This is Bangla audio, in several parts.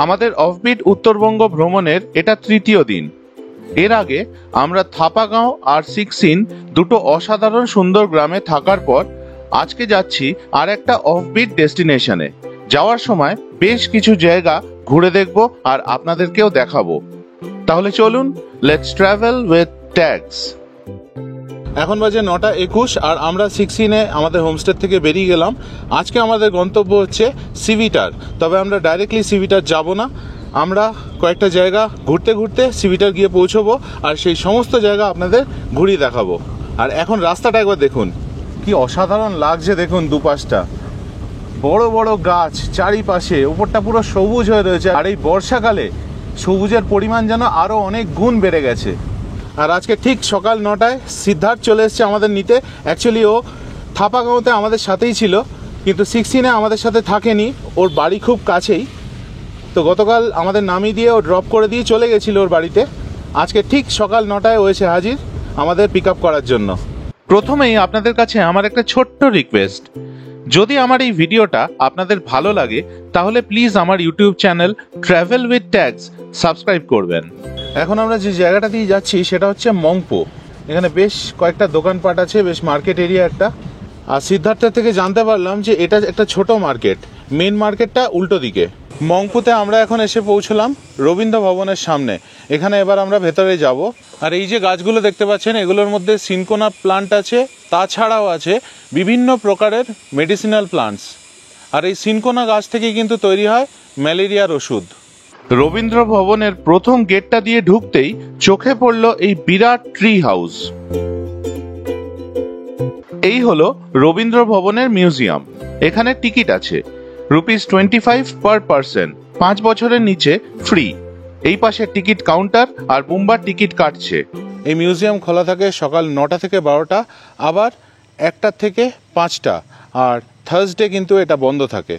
আমাদের অফবিট উত্তরবঙ্গ ভ্রমণের এটা তৃতীয় দিন। এর আগে আমরা থাপাগাঁও আর সিক্সিন দুটো অসাধারণ সুন্দর গ্রামে থাকার পর আজকে যাচ্ছি আর একটা অফবিট ডেস্টিনেশনে। যাওয়ার সময় বেশ কিছু জায়গা ঘুরে দেখব আর আপনাদেরকেও দেখাবো। তাহলে চলুন, লেটস ট্রাভেল উইথ ট্যাগস। এখন বাজে 9:21 আর আমরা সিক্সিনে আমাদের হোমস্টে থেকে বেরিয়ে গেলাম। আজকে আমাদের গন্তব্য হচ্ছে সিভিটার। তবে আমরা ডাইরেক্টলি সিভিটার যাব না, আমরা কয়েকটা জায়গা ঘুরতে ঘুরতে সিভিটার গিয়ে পৌঁছবো আর সেই সমস্ত জায়গা আপনাদের ঘুরিয়ে দেখাবো। আর এখন রাস্তাটা একবার দেখুন, কি অসাধারণ লাগছে। দেখুন দুপাশটা বড় বড় গাছ, চারিপাশে উপরটা পুরো সবুজ হয়ে রয়েছে। আর এই বর্ষাকালে সবুজের পরিমাণ যেন আরও অনেক গুণ বেড়ে গেছে। আর আজকে ঠিক সকাল 9টায় সিদ্ধার্থ চলে এসছে আমাদের নিতে। অ্যাকচুয়ালি ও থাপাগাঁওতে আমাদের সাথেই ছিল, কিন্তু সিক্সিনে আমাদের সাথে থাকেনি, ওর বাড়ি খুব কাছেই। তো গতকাল আমাদের নামিয়ে দিয়ে ও ড্রপ করে দিয়ে চলে গেছিল ওর বাড়িতে। আজকে ঠিক সকাল 9টায় ও এসে হাজির আমাদের পিক আপ করার জন্য। প্রথমেই আপনাদের কাছে আমার একটা ছোট্ট রিকোয়েস্ট, যদি আমার এই ভিডিওটা আপনাদের ভালো লাগে তাহলে প্লিজ আমার YouTube channel travel with tags subscribe করবেন। এখন আমরা যে জায়গাটা দিয়ে যাচ্ছি সেটা হচ্ছে মংপো। এখানে বেশ কয়েকটা দোকানপাট আছে, বেশ মার্কেট এরিয়া একটা। আর সিদ্ধার্থের থেকে জানতে পারলাম যে এটা একটা ছোট মার্কেট, মেন মার্কেটটা উল্টো দিকে। মংপুতে আমরা এখন এসে পৌঁছলাম রবীন্দ্র ভবনের সামনে। এখানে এবার আমরা ভেতরে যাব। আর এই যে গাছগুলো দেখতে পাচ্ছেন, এগুলোর মধ্যে সিনকোনা প্লান্ট আছে, তাছাড়াও আছে বিভিন্ন প্রকারের মেডিসিনাল প্লান্টস। আর এই সিনকোনা গাছ থেকে কিন্তু তৈরি হয় ম্যালেরিয়ার ওষুধ। রবীন্দ্র ভবনের প্রথম গেটটা দিয়ে ঢুকতেই চোখে পড়ল এই বিরাট ট্রি হাউস। এই হলো রবীন্দ্র ভবনের মিউজিয়াম। এখানে টিকিট আছে ₹25 পার পারসন, 5 বছরের নিচে ফ্রি। এই পাশে টিকিট কাউন্টার আর বুম্বার টিকিট কাটছে। এই মিউজিয়াম খোলা থাকে সকাল 9টা থেকে 12টা, আবার 1টা থেকে 5টা, আর থার্সডে কিন্তু এটা বন্ধ থাকে।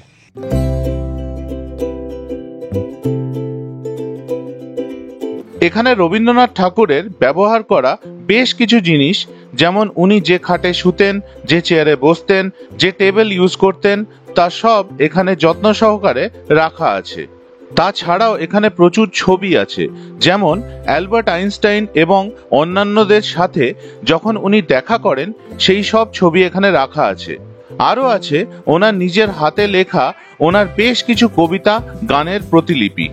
এখানে রবীন্দ্রনাথ ঠাকুরের ব্যবহার করা বেশ কিছু জিনিস, যেমন উনি যে খাটে শুতেন, যে চেয়ারে বসতেন, যে টেবিল ইউজ করতেন, তা সব এখানে যত্ন সহকারে রাখা আছে। তাছাড়াও এখানে প্রচুর ছবি আছে, যেমন অ্যালবার্ট আইনস্টাইন এবং অন্যান্যদের সাথে যখন উনি দেখা করেন সেই সব ছবি এখানে রাখা আছে। আরও আছে ওনার নিজের হাতে লেখা ওনার বেশ কিছু কবিতা, গানের প্রতিলিপি।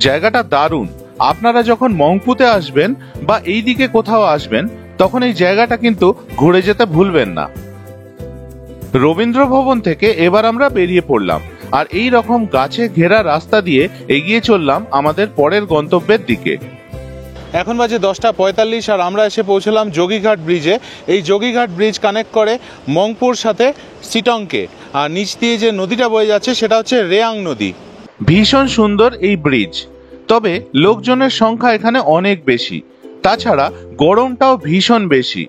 জায়গাটা দারুণ। আপনারা যখন মংপুতে আসবেন বা এই দিকে কোথাও আসবেন তখন এই জায়গাটা কিন্তু ঘুরে যেতে ভুলবেন না। রবীন্দ্র ভবন থেকে এবার আমরা বেরিয়ে পড়লাম আর এই রকম গাছে ঘেরা রাস্তা দিয়ে এগিয়ে চললাম আমাদের পরের গন্তব্যের দিকে। এখন বাজে 10:45 আর আমরা এসে পৌঁছলাম যোগীঘাট ব্রিজে। এই যোগীঘাট ব্রিজ কানেক্ট করে মংপুর সাথে সিটংকে। আর নিচ দিয়ে যে নদীটা বয়ে যাচ্ছে সেটা হচ্ছে রেয়াং নদী। ভীষণ সুন্দর এই ব্রিজ, তবে লোকজনের সংখ্যা এখানে অনেক বেশি। তাছাড়া গরমটাও ভীষণ বেশি।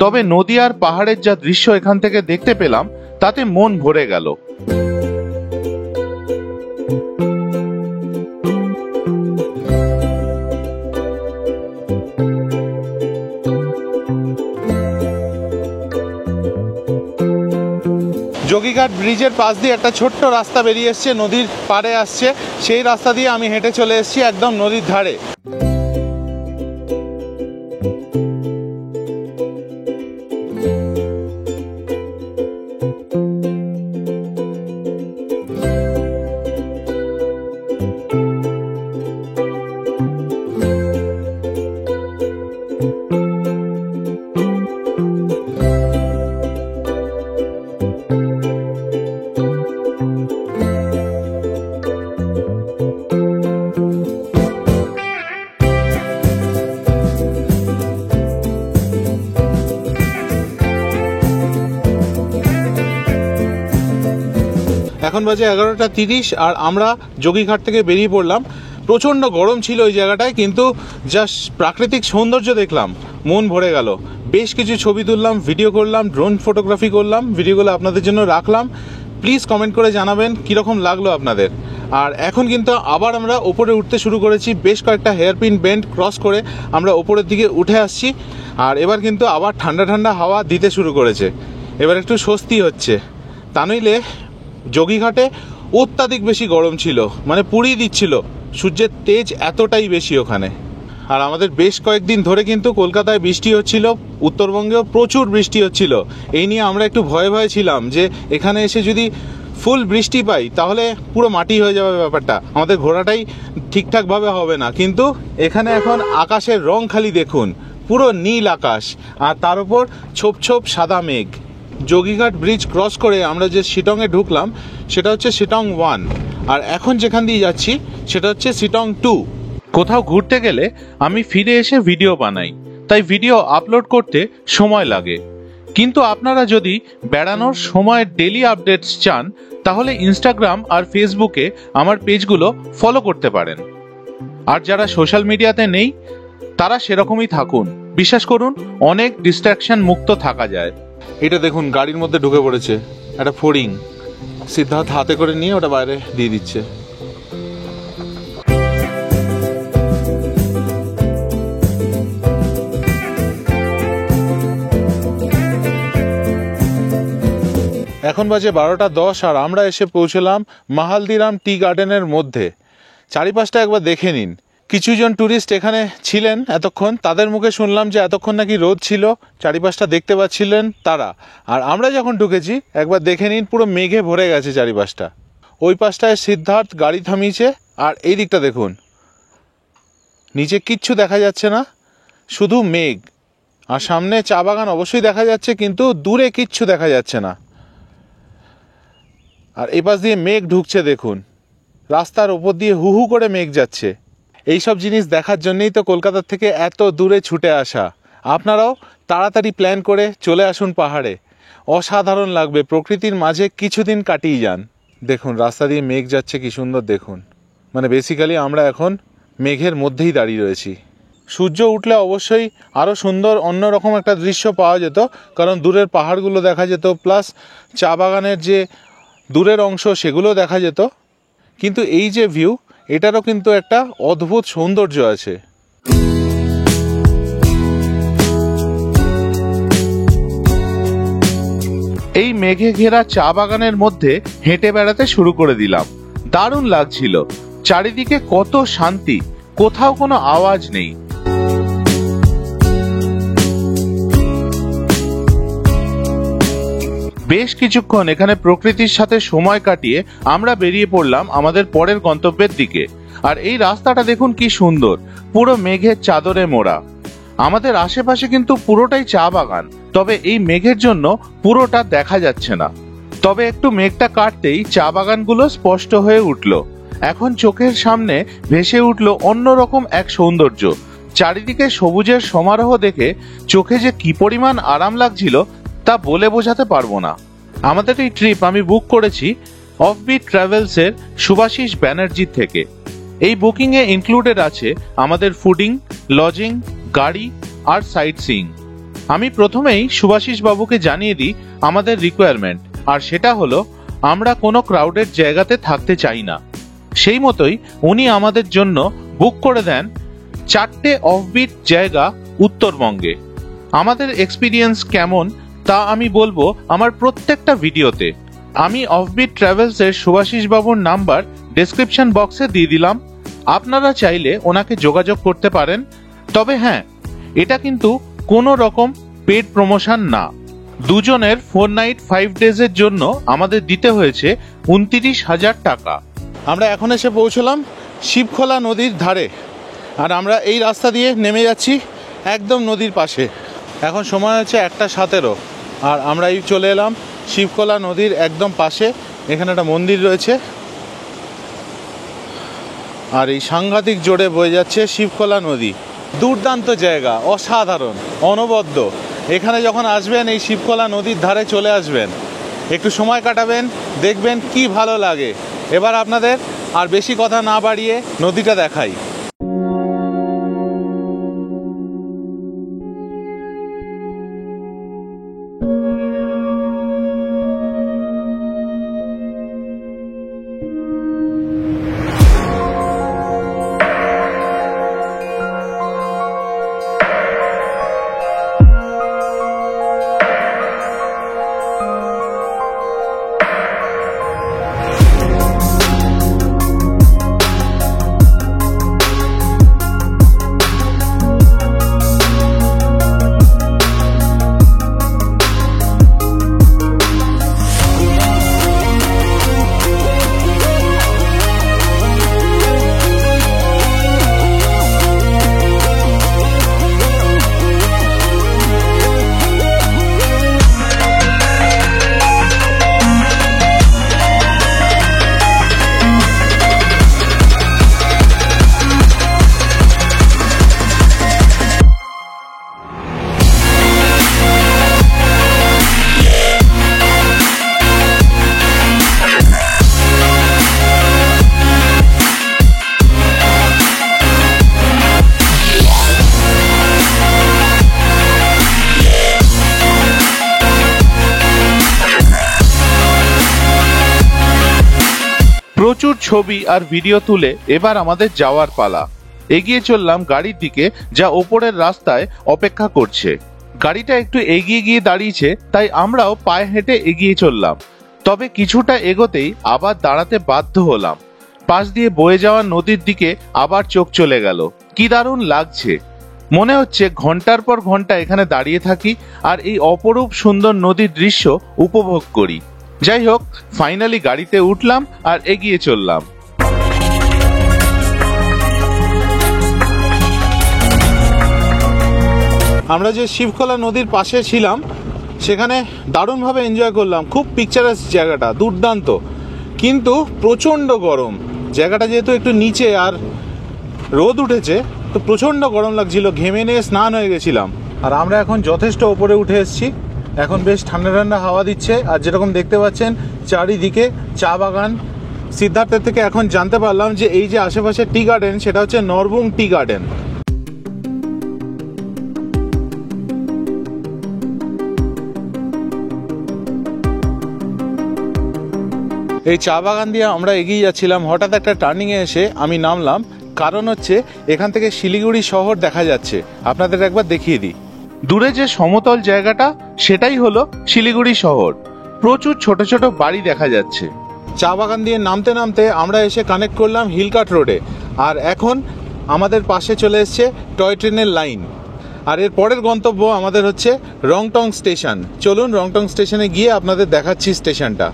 তবে নদী আর পাহাড়ের যা দৃশ্য এখান থেকে দেখতে পেলাম তাতে মন ভরে গেল। যোগীঘাট ব্রিজের পাশ দিয়ে একটা ছোট্ট রাস্তা বেরিয়ে এসছে, নদীর পাড়ে আসছে। সেই রাস্তা দিয়ে আমি হেঁটে চলে এসেছি একদম নদীর ধারে। এখন বাজে 11:30 আর আমরা যোগীঘাট থেকে বেরিয়ে পড়লাম। প্রচণ্ড গরম ছিল ওই জায়গাটায়, কিন্তু জাস্ট প্রাকৃতিক সৌন্দর্য দেখলাম, মন ভরে গেল। বেশ কিছু ছবি তুললাম, ভিডিও করলাম, ড্রোন ফটোগ্রাফি করলাম। ভিডিওগুলো আপনাদের জন্য রাখলাম। প্লিজ কমেন্ট করে জানাবেন কীরকম লাগলো আপনাদের। আর এখন কিন্তু আবার আমরা ওপরে উঠতে শুরু করেছি। বেশ কয়েকটা হেয়ারপিন বেন্ড ক্রস করে আমরা ওপরের দিকে উঠে আসছি। আর এবার কিন্তু আবার ঠান্ডা ঠান্ডা হাওয়া দিতে শুরু করেছে। এবার একটু স্বস্তি হচ্ছে। তা নইলে যোগীঘাটে অত্যাধিক বেশি গরম ছিল, মানে পুড়িয়ে দিচ্ছিল, সূর্যের তেজ এতটাই বেশি ওখানে। আর আমাদের বেশ কয়েকদিন ধরে কিন্তু কলকাতায় বৃষ্টি হচ্ছিল, উত্তরবঙ্গেও প্রচুর বৃষ্টি হচ্ছিল। এই নিয়ে আমরা একটু ভয়ে ভয়ে ছিলাম যে এখানে এসে যদি ফুল বৃষ্টি পাই তাহলে পুরো মাটি হয়ে যাবে ব্যাপারটা, আমাদের ঘোরাটাই ঠিকঠাকভাবে হবে না। কিন্তু এখানে এখন আকাশের রং খালি দেখুন, পুরো নীল আকাশ, আর তার উপর ছোপ ছোপ সাদা মেঘ। যোগীঘাট ব্রিজ ক্রস করে আমরা যে শিটংয়ে ঢুকলাম সেটা হচ্ছে শিটং 1, আর এখন যেখান দিয়ে যাচ্ছি সেটা হচ্ছে শিটং 2। কোথাও ঘুরতে গেলে আমি ফিরে এসে ভিডিও বানাই, তাই ভিডিও আপলোড করতে সময় লাগে। কিন্তু আপনারা যদি বেড়ানোর সময়ের ডেলি আপডেটস চান তাহলে ইনস্টাগ্রাম আর ফেসবুকে আমার পেজগুলো ফলো করতে পারেন। আর যারা সোশ্যাল মিডিয়াতে নেই তারা সেরকমই থাকুন, বিশ্বাস করুন অনেক ডিস্ট্রাকশন মুক্ত থাকা যায়। এটা দেখুন গাড়ির মধ্যে ঢুকে পড়েছে একটা ফড়িং, সিদ্ধার্থ হাতে করে নিয়ে ওটা বাইরে দিয়ে দিচ্ছে। এখন বাজে 12:10 আর আমরা এসে পৌঁছলাম মাহালদিরাম টি গার্ডেনের মধ্যে। চারিপাশটা একবার দেখে নিন। কিছুজন ট্যুরিস্ট এখানে ছিলেন এতক্ষণ, তাদের মুখে শুনলাম যে এতক্ষণ নাকি রোদ ছিল, চারিপাশটা দেখতে পাচ্ছিলেন তারা। আর আমরা যখন ঢুকেছি একবার দেখে নিন, পুরো মেঘে ভরে গেছে চারিপাশটা। ওই পাশটায় সিদ্ধার্থ গাড়ি থামিয়েছে, আর এই দিকটা দেখুন, নিচে কিচ্ছু দেখা যাচ্ছে না, শুধু মেঘ। আর সামনে চা বাগান অবশ্যই দেখা যাচ্ছে, কিন্তু দূরে কিচ্ছু দেখা যাচ্ছে না। আর এই পাশ দিয়ে মেঘ ঢুকছে দেখুন, রাস্তার ওপর দিয়ে হু হু করে মেঘ যাচ্ছে। এইসব জিনিস দেখার জন্যই তো কলকাতা থেকে এত দূরে ছুটে আসা। আপনারাও তাড়াতাড়ি প্ল্যান করে চলে আসুন পাহাড়ে, অসাধারণ লাগবে, প্রকৃতির মাঝে কিছুদিন কাটিয়ে যান। দেখুন রাস্তা দিয়ে মেঘ যাচ্ছে, কি সুন্দর দেখুন। মানে বেসিক্যালি আমরা এখন মেঘের মধ্যেই দাঁড়িয়ে রয়েছি। সূর্য উঠলে অবশ্যই আরও সুন্দর অন্যরকম একটা দৃশ্য পাওয়া যেত, কারণ দূরের পাহাড়গুলো দেখা যেত, প্লাস চা বাগানের যে দূরের অংশ সেগুলো দেখা যেত। কিন্তু এই যে ভিউ, এটারও কিন্তু একটা অদ্ভুত সৌন্দর্য আছে। এই মেঘে ঘেরা চা বাগানের মধ্যে হেঁটে বেড়াতে শুরু করে দিলাম। দারুণ লাগছিল, চারিদিকে কত শান্তি, কোথাও কোনো আওয়াজ নেই। বেশ কিছুক্ষণ এখানে প্রকৃতির সাথে সময় কাটিয়ে আমরা বেরিয়ে পড়লাম আমাদের পরের গন্তব্যের দিকে। আর এই রাস্তাটা দেখুন কি সুন্দর, পুরো মেঘের চাদরে মোড়া। আমাদের আশেপাশে কিন্তু পুরোটাই চা বাগান, তবে এই মেঘের জন্য পুরোটা দেখা যাচ্ছে না। তবে একটু মেঘটা কাটতেই চা বাগানগুলো স্পষ্ট হয়ে উঠল। এখন চোখের সামনে ভেসে উঠল অন্যরকম এক সৌন্দর্য। চারিদিকে সবুজের সমারোহ দেখে চোখে যে কি পরিমাণ আরাম লাগছিল তা বলে বোঝাতে পারবো না। আমাদের এই ট্রিপ আমি বুক করেছি অফবিট ট্রাভেলসের শুভাশিস ব্যানার্জি থেকে। এই বুকিংয়ে ইনক্লুডেড আছে আমাদের ফুডিং, লজিং, গাড়ি আর সাইট সিইং। আমি প্রথমেই শুভাশিস বাবুকে জানিয়ে দিই আমাদের রিকোয়ারমেন্ট, আর সেটা হলো আমরা কোনো ক্রাউডেড জায়গাতে থাকতে চাই না। সেই মতোই উনি আমাদের জন্য বুক করে দেন 4টে অফবিট জায়গা উত্তরবঙ্গে। আমাদের এক্সপিরিয়েন্স কেমন তা আমি বলবো আমার প্রত্যেকটা ভিডিওতে। আমি অফবিট ট্রাভেলসের শুভাশিস বাবুর নাম্বার ডেসক্রিপশন বক্সে দিয়ে দিলাম, আপনারা চাইলে ওনাকে যোগাযোগ করতে পারেন। তবে হ্যাঁ, এটা কিন্তু কোনো রকম পেড প্রমোশন না। দুজনের 4 নাইট 5 ডেজের জন্য আমাদের দিতে হয়েছে 29,000 টাকা। আমরা এখন এসে পৌঁছলাম শিবখোলা নদীর ধারে, আর আমরা এই রাস্তা দিয়ে নেমে যাচ্ছি একদম নদীর পাশে। এখন সময় হচ্ছে 1:17, আর আমরা এই চলে এলাম শিবখোলা নদীর একদম পাশে। এখানে একটা মন্দির রয়েছে, আর এই সাংঘাতিক জোরে বয়ে যাচ্ছে শিবখোলা নদী। দুর্দান্ত জায়গা, অসাধারণ, অনবদ্য। এখানে যখন আসবেন এই শিবখোলা নদীর ধারে চলে আসবেন, একটু সময় কাটাবেন, দেখবেন কি ভালো লাগে। এবার আপনাদের আর বেশি কথা না বাড়িয়ে নদীটা দেখাই। ছবি আর ভিডিও তুলে এবার আমাদের যাওয়ার পালা। এগিয়ে চললাম গাড়ির দিকে, যা ওপরের রাস্তায় অপেক্ষা করছে। গাড়িটা একটু এগিয়ে গিয়ে দাঁড়িয়েছে, তাই আমরাও পায়ে হেঁটে এগিয়ে চললাম। তবে কিছুটা এগোতেই আবার দাঁড়াতে বাধ্য হলাম। পাশ দিয়ে বয়ে যাওয়া নদীর দিকে আবার চোখ চলে গেল। কি দারুণ লাগছে! মনে হচ্ছে ঘন্টার পর ঘন্টা এখানে দাঁড়িয়ে থাকি আর এই অপরূপ সুন্দর নদীর দৃশ্য উপভোগ করি। যাই হোক, ফাইনালি গাড়িতে উঠলাম আর এগিয়ে চললাম। আমরা যে শিবখোলা নদীর পাশে ছিলাম সেখানে দারুণভাবে এনজয় করলাম। খুব পিকচারাস জায়গাটা, দুর্দান্ত, কিন্তু প্রচণ্ড গরম। জায়গাটা যেহেতু একটু নিচে আর রোদ উঠেছে, তো প্রচণ্ড গরম লাগছিল, ঘেমে নিয়ে স্নান হয়ে গেছিলাম। আর আমরা এখন যথেষ্ট ওপরে উঠে এসেছি। এখন বেশ ঠান্ডা ঠান্ডা হাওয়া দিচ্ছে, আর যেরকম দেখতে পাচ্ছেন চারিদিকে চা বাগান। সিদ্ধার্থের থেকে এখন জানতে পারলাম যে এই যে আশেপাশে টি গার্ডেন, সেটা হচ্ছে নরবুং টি গার্ডেন। এই চা বাগান দিয়ে আমরা এগিয়ে যাচ্ছিলাম। হঠাৎ একটা টার্নিংয়ে এসে আমি নামলাম, কারণ হচ্ছে এখান থেকে শিলিগুড়ি শহর দেখা যাচ্ছে। আপনাদের একবার দেখিয়ে দিই। দূরে যে সমতল জায়গাটা, সেটাই হলো শিলিগুড়ি শহর। প্রচুর ছোট ছোট বাড়ি দেখা যাচ্ছে। চা বাগান দিয়ে নামতে নামতে আমরা এসে কানেক্ট করলাম হিলকাট রোডে। আর এখন আমাদের পাশে চলে এসছে টয় ট্রেনের লাইন। আর এর পরের গন্তব্য আমাদের হচ্ছে রংটং স্টেশন। চলুন রংটং স্টেশনে গিয়ে আপনাদের দেখাচ্ছি স্টেশনটা।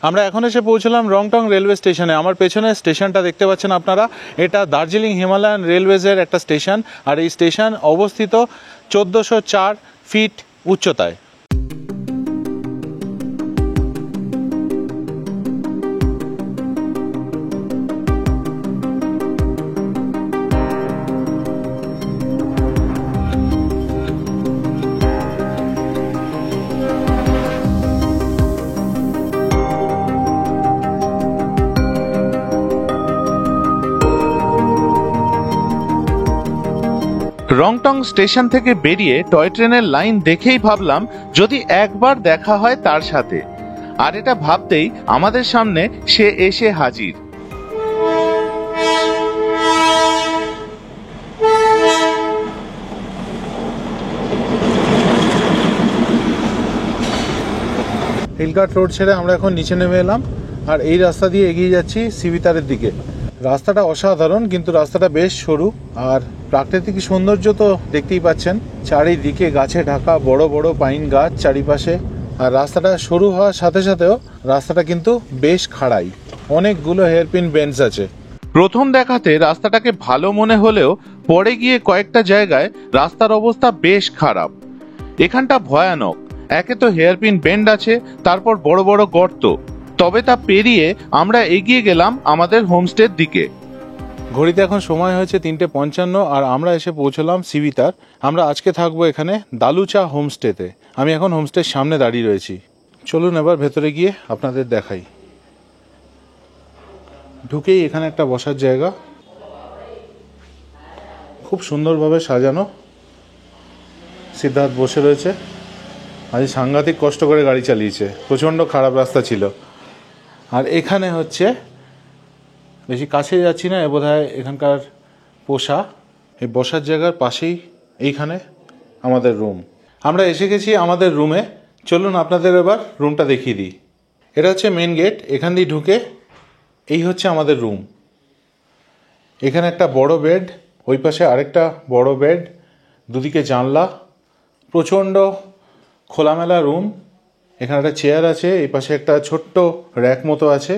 আমরা এখন এসে পৌঁছলাম রংটং রেলওয়ে স্টেশনে। আমার পেছনে স্টেশনটা দেখতে পাচ্ছেন আপনারা, এটা দার্জিলিং হিমালয়ান রেলওয়েজের একটা স্টেশন। আর এই স্টেশন অবস্থিত 1404 ফিট উচ্চতায়। রংটং স্টেশন থেকে বেরিয়ে টয় ট্রেনের লাইন দেখেই ভাবলাম যদি একবার দেখা হয় তার সাথে। আর এটা ভাবতেই আমাদের সামনে সে এসে হাজির। হিলকাট রোড ছেড়ে আমরা এখন নিচে নেমে এলাম, আর এই রাস্তা দিয়ে এগিয়ে যাচ্ছি সিবিতারের দিকে। রাস্তাটা অসাধারণ, কিন্তু রাস্তাটা বেশ সরু। আর প্রাকৃতিক সৌন্দর্য তো দেখতেই পাচ্ছেন, চারিদিকে গাছে ঢাকা বড় বড় পাইন গাছ চারিপাশে। আর রাস্তাটা সরু হওয়ার সাথে সাথেও রাস্তাটা কিন্তু বেশ খাড়াই, অনেকগুলো হেয়ারপিন বেন্ডস আছে। প্রথম দেখাতে রাস্তাটাকে ভালো মনে হলেও পরে গিয়ে কয়েকটা জায়গায় রাস্তার অবস্থা বেশ খারাপ। এখানটা ভয়ানক। একে তো হেয়ারপিন বেন্ড আছে, তারপর বড় বড় গর্ত। তবে তা পেরিয়ে আমরা এগিয়ে গেলাম আমাদের হোমস্টের দিকে। ঘড়িতে এখন সময় হয়েছে 3:55, আর আমরা এসে পৌঁছলাম সিবিতার। আমরা আজকে থাকবো এখানে দালুচা হোমস্টেতে। আমি এখন হোমস্টের সামনে দাঁড়িয়ে রয়েছি। চলুন এবার ভেতরে গিয়ে আপনাদের দেখাই। ঢুকেই এখানে একটা বসার জায়গা, খুব সুন্দরভাবে সাজানো। সিদ্ধার্থ বসে রয়েছে। আজ সাংঘাতিক কষ্ট করে গাড়ি চালিয়েছে, প্রচণ্ড খারাপ রাস্তা ছিল। আর এখানে হচ্ছে, বেশি কাছে যাচ্ছি না, বোধহয় এখানকার পোষা। এই বসার জায়গার পাশেই এইখানে আমাদের রুম। আমরা এসে গেছি আমাদের রুমে। চলুন আপনাদের এবার রুমটা দেখিয়ে দিই। এটা হচ্ছে মেন গেট। এখান দিয়ে ঢুকে এই হচ্ছে আমাদের রুম। এখানে একটা বড় বেড, ওই পাশে আরেকটা বড় বেড, দুদিকে জানলা, প্রচণ্ড খোলামেলা রুম। এখানে একটা চেয়ার আছে, এই পাশে একটা ছোট্ট র্যাক মতো আছে,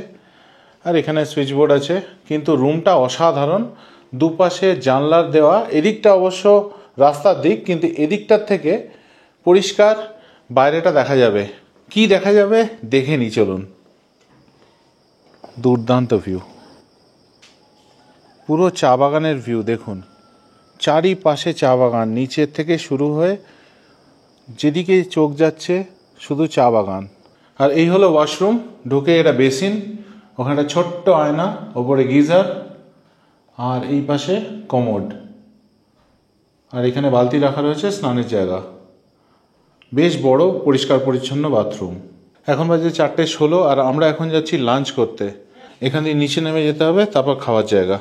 আর এখানে সুইচ বোর্ড আছে। কিন্তু রুমটা অসাধারণ। দুপাশে জানলার দেওয়া। এদিকটা অবশ্য রাস্তার দিক, কিন্তু এদিকটার থেকে পরিষ্কার বাইরেটা দেখা যাবে। কি দেখা যাবে দেখে নি চলুন। দুর্দান্ত ভিউ, পুরো চা বাগানের ভিউ দেখুন। চারিপাশে চা বাগান, নিচের থেকে শুরু হয়ে যেদিকে চোখ যাচ্ছে শুধু চা বাগান। আর এই হলো ওয়াশরুম। ঢুকে এটা বেসিন, ওখানে ছোট্ট আয়না, ওপরে গিজার, আর এই পাশে কমোড, আর এখানে বালতি রাখা রয়েছে, স্নানের জায়গা। বেশ বড় পরিষ্কার পরিচ্ছন্ন বাথরুম। এখন বাজে 4:16, আর আমরা এখন যাচ্ছি লাঞ্চ করতে। এখান দিয়ে নিচে নেমে যেতে হবে, তারপর খাওয়ার জায়গা।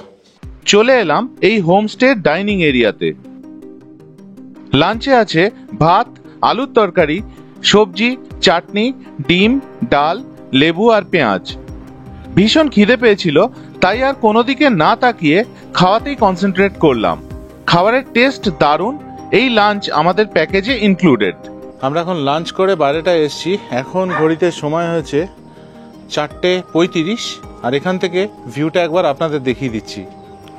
চলে এলাম এই হোমস্টে ডাইনিং এরিয়াতে। লাঞ্চে আছে ভাত, আলুর তরকারি, সবজি, চাটনি, ডিম, ডাল, লেবু আর পেঁয়াজ। ভীষণ খিদে পেয়েছিল, তাই আর কোনো দিকে না তাকিয়ে খাওয়াতেই কনসেন্ট্রেট করলাম। খাবারের টেস্ট দারুণ। এই লাঞ্চ আমাদের প্যাকেজে ইনক্লুডেড। আমরা এখন লাঞ্চ করে বাইরেটা এসেছি। এখন ঘড়িতে সময় হয়েছে 4:35, আর এখান থেকে ভিউটা একবার আপনাদের দেখিয়ে দিচ্ছি।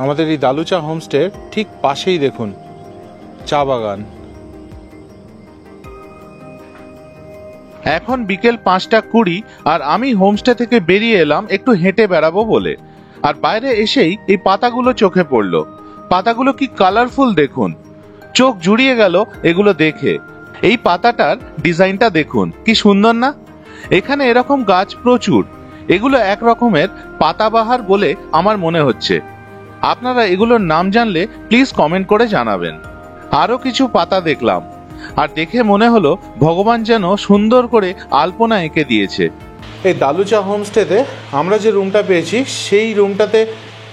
আমাদের এই দালুচা হোমস্টের ঠিক পাশেই দেখুন চা বাগান। এখন বিকেল 5:20 আর আমি হোমস্টে থেকে বেরিয়ে এলাম একটু হেঁটে বেড়াবো বলে। আর বাইরে এসেই এই পাতাগুলো চোখে পড়লো। পাতাগুলো কি কালারফুল দেখুন, চোখ জুড়িয়ে গেল এগুলো দেখে। এই পাতাটার ডিজাইনটা দেখুন, কি সুন্দর না? এখানে এরকম গাছ প্রচুর। এগুলো এক রকমের পাতাবাহার বলে আমার মনে হচ্ছে। আপনারা এগুলোর নাম জানলে প্লিজ কমেন্ট করে জানাবেন। আরো কিছু পাতা দেখলাম, আর দেখে মনে হলো ভগবান যেন সুন্দর করে আলপনা এঁকে দিয়েছে। এই দালুচা হোমস্টেতে আমরা যে রুমটা পেয়েছি, সেই রুমটাতে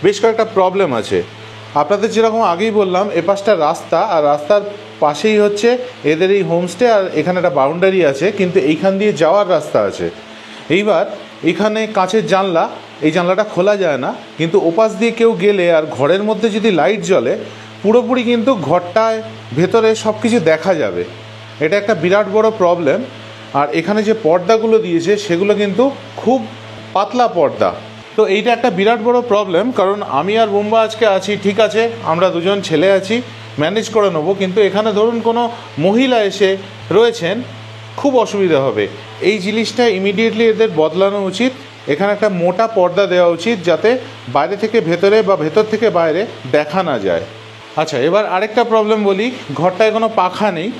বেশ কয়েকটা প্রবলেম আছে। আপনাদের যেরকম আগেই বললাম, এপাশটা রাস্তা, আর রাস্তার পাশেই হচ্ছে এদের এই হোমস্টে, আর এখানে একটা বাউন্ডারি আছে, কিন্তু এইখান দিয়ে যাওয়ার রাস্তা আছে। এইবার এখানে কাঁচের জানলা, এই জানলাটা খোলা যায় না, কিন্তু ওপাশ দিয়ে কেউ গেলে আর ঘরের মধ্যে যদি লাইট জ্বলে, পুরোপুরি কিন্তু ঘরটায় ভেতরে সব কিছু দেখা যাবে। এটা একটা বিরাট বড় প্রবলেম। আর এখানে যে পর্দাগুলো দিয়েছে সেগুলো কিন্তু খুব পাতলা পর্দা। তো এইটা একটা বিরাট বড় প্রবলেম, কারণ আমি আর বোম্বা আজকে আছি, ঠিক আছে, আমরা দুজন ছেলে আছি, ম্যানেজ করে নেবো। কিন্তু এখানে ধরুন কোনো মহিলা এসে রয়েছেন, খুব অসুবিধা হবে। এই জিনিসটা ইমিডিয়েটলি এদের বদলানো উচিত। এখানে একটা মোটা পর্দা দেওয়া উচিত, যাতে বাইরে থেকে ভেতরে বা ভেতর থেকে বাইরে দেখা না যায়। আচ্ছা, এবার আরেকটা প্রবলেম বলি। ঘরটায় কোনো পাখা নেই,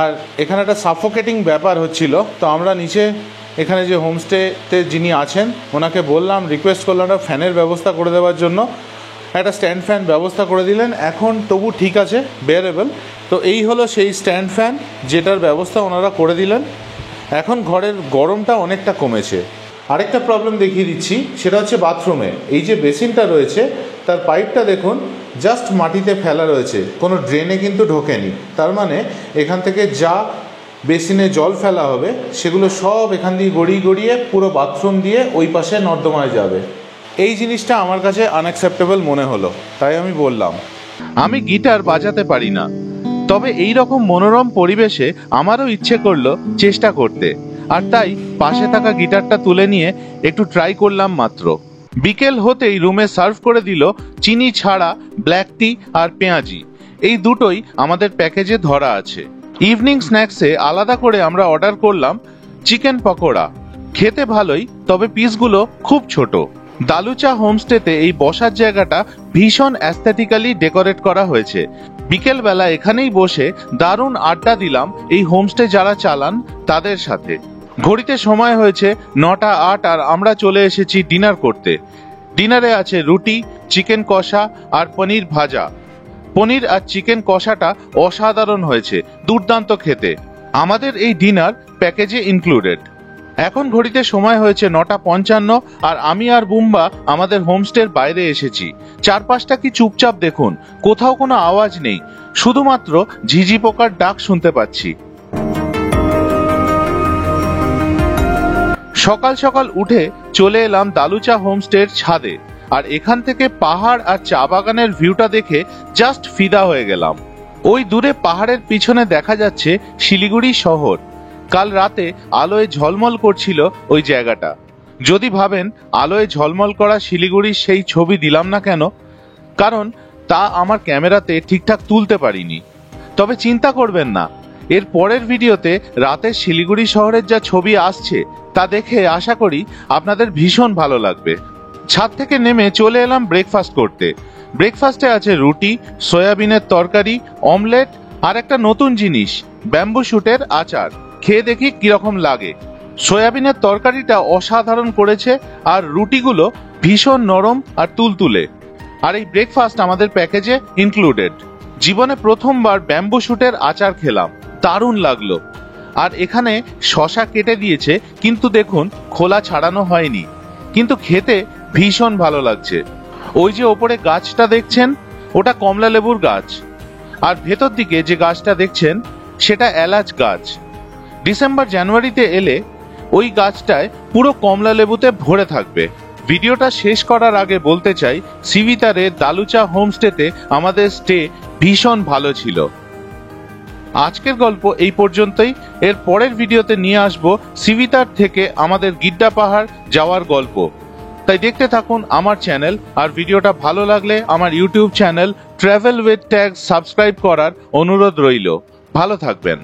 আর এখানে একটা সাফোকেটিং ব্যাপার হচ্ছিল। তো আমরা নিচে এখানে যে হোমস্টেতে যিনি আছেন ওনাকে বললাম, রিকোয়েস্ট করলাম একটা ফ্যানের ব্যবস্থা করে দেওয়ার জন্য। একটা স্ট্যান্ড ফ্যান ব্যবস্থা করে দিলেন। এখন তবু ঠিক আছে, বেয়ারেবল। তো এই হলো সেই স্ট্যান্ড ফ্যান যেটার ব্যবস্থা ওনারা করে দিলেন। এখন ঘরের গরমটা অনেকটা কমেছে। আরেকটা প্রবলেম দেখিয়ে দিচ্ছি, সেটা হচ্ছে বাথরুমে এই যে বেসিনটা রয়েছে, তার পাইপটা দেখুন জাস্ট মাটিতে ফেলা রয়েছে, কোনো ড্রেনে কিন্তু ঢোকেনি। তার মানে এখান থেকে যা বেসিনে জল ফেলা হবে সেগুলো সব এখান দিয়ে গড়িয়ে গড়িয়ে পুরো বাথরুম দিয়ে ওই পাশে নর্দমায় যাবে। এই জিনিসটা আমার কাছে আনঅ্যাকসেপ্টেবল মনে হলো, তাই আমি বললাম। আমি গিটার বাজাতে পারি না, তবে এই রকম মনোরম পরিবেশে আমারও ইচ্ছে করলো চেষ্টা করতে, আর তাই পাশে থাকা গিটারটা তুলে নিয়ে একটু ট্রাই করলাম মাত্র। বিকেল হতেই রুমে সার্ভ করে দিল চিনি ছাড়া ব্ল্যাক টি আর পেঁয়াজি। এই দুটোই আমাদের প্যাকেজে ধরা আছে। ইভিনিং স্ন্যাক্সে আলাদা করে আমরা অর্ডার করলাম চিকেন পকোড়া। খেতে ভালোই, তবে পিসগুলো খুব ছোট। দালুচা হোমস্টেতে এই বসার জায়গাটা ভীষণ অ্যাস্থেটিক্যালি ডেকোরেট করা হয়েছে। বিকেল বেলা এখানেই বসে দারুণ আড্ডা দিলাম এই হোমস্টে যারা চালান তাদের সাথে। ঘড়িতে সময় হয়েছে 9:08 আর আমরা চলে এসেছি ডিনার করতে। ডিনারে আছে রুটি, চিকেন কষা আর পনির ভাজা। পনির আর চিকেন কষাটা অসাধারণ হয়েছে, দুর্দান্ত খেতে। আমাদের এই ডিনার প্যাকেজে ইনক্লুডেড। এখন ঘড়িতে সময় হয়েছে 9:55 আর আমি আর বুম্বা আমাদের হোমস্টের বাইরে এসেছি। চারপাশটা কি চুপচাপ দেখুন, কোথাও কোনো আওয়াজ নেই, শুধুমাত্র ঝিঝি পোকার ডাক শুনতে পাচ্ছি। সকাল সকাল উঠে চলে এলাম দালুচা হোমস্টের ছাদে, আর এখান থেকে পাহাড় আর চা বাগানের ভিউটা দেখে জাস্ট ফিদা হয়ে গেলাম। ওই দূরে পাহাড়ের পিছনে দেখা যাচ্ছে শিলিগুড়ি শহর। কাল রাতে আলোয় ঝলমল করছিল ওই জায়গাটা। যদি ভাবেন আলোয় ঝলমল করা শিলিগুড়ির সেই ছবি দিলাম না কেন, কারণ তা আমার ক্যামেরাতে ঠিকঠাক তুলতে পারিনি। তবে চিন্তা করবেন না, এর পরের ভিডিওতে রাতের শিলিগুড়ি শহরের যা ছবি আসছে তা দেখে আশা করি আপনাদের ভীষণ ভালো লাগবে। ছাদ থেকে নেমে চলে এলাম ব্রেকফাস্ট করতে। ব্রেকফাস্টে আছে রুটি, সয়াবিনের তরকারি, অমলেট আর একটা নতুন জিনিস, ব্যাম্বু শুটের আচার। খেয়ে দেখি কিরকম লাগে। সয়াবিনের তরকারিটা অসাধারণ করেছে, আর রুটিগুলো ভীষণ নরম আর তুলতুলে। আর এই ব্রেকফাস্ট আমাদের প্যাকেজে ইনক্লুডেড। জীবনে প্রথমবার ব্যাম্বু শুটের আচার খেলাম, দারুণ লাগলো। আর এখানে শসা কেটে দিয়েছে, কিন্তু দেখুন খোলা ছাড়ানো হয়নি, কিন্তু খেতে ভীষণ ভালো লাগছে। ওই যে ওপরে গাছটা দেখছেন, ওটা কমলা লেবুর গাছ, আর ভেতর দিকে যে গাছটা দেখছেন সেটা এলাচ গাছ। ডিসেম্বর জানুয়ারিতে এলে ওই গাছটায় পুরো কমলা লেবুতে ভরে থাকবে। ভিডিওটা শেষ করার আগে বলতে চাই, সিভিতারে দালুচা হোমস্টেতে আমাদের স্টে ভীষণ ভালো ছিল। আজকের গল্প এই পর্যন্তই। এর পরের ভিডিওতে নিয়ে আসবো সিভিতার থেকে আমাদের গিড্ডা পাহাড় যাওয়ার গল্প। তাই দেখতে থাকুন আমার চ্যানেল, আর ভিডিওটা ভালো লাগলে আমার YouTube channel travel with tag subscribe করার অনুরোধ রইল। ভালো থাকবেন।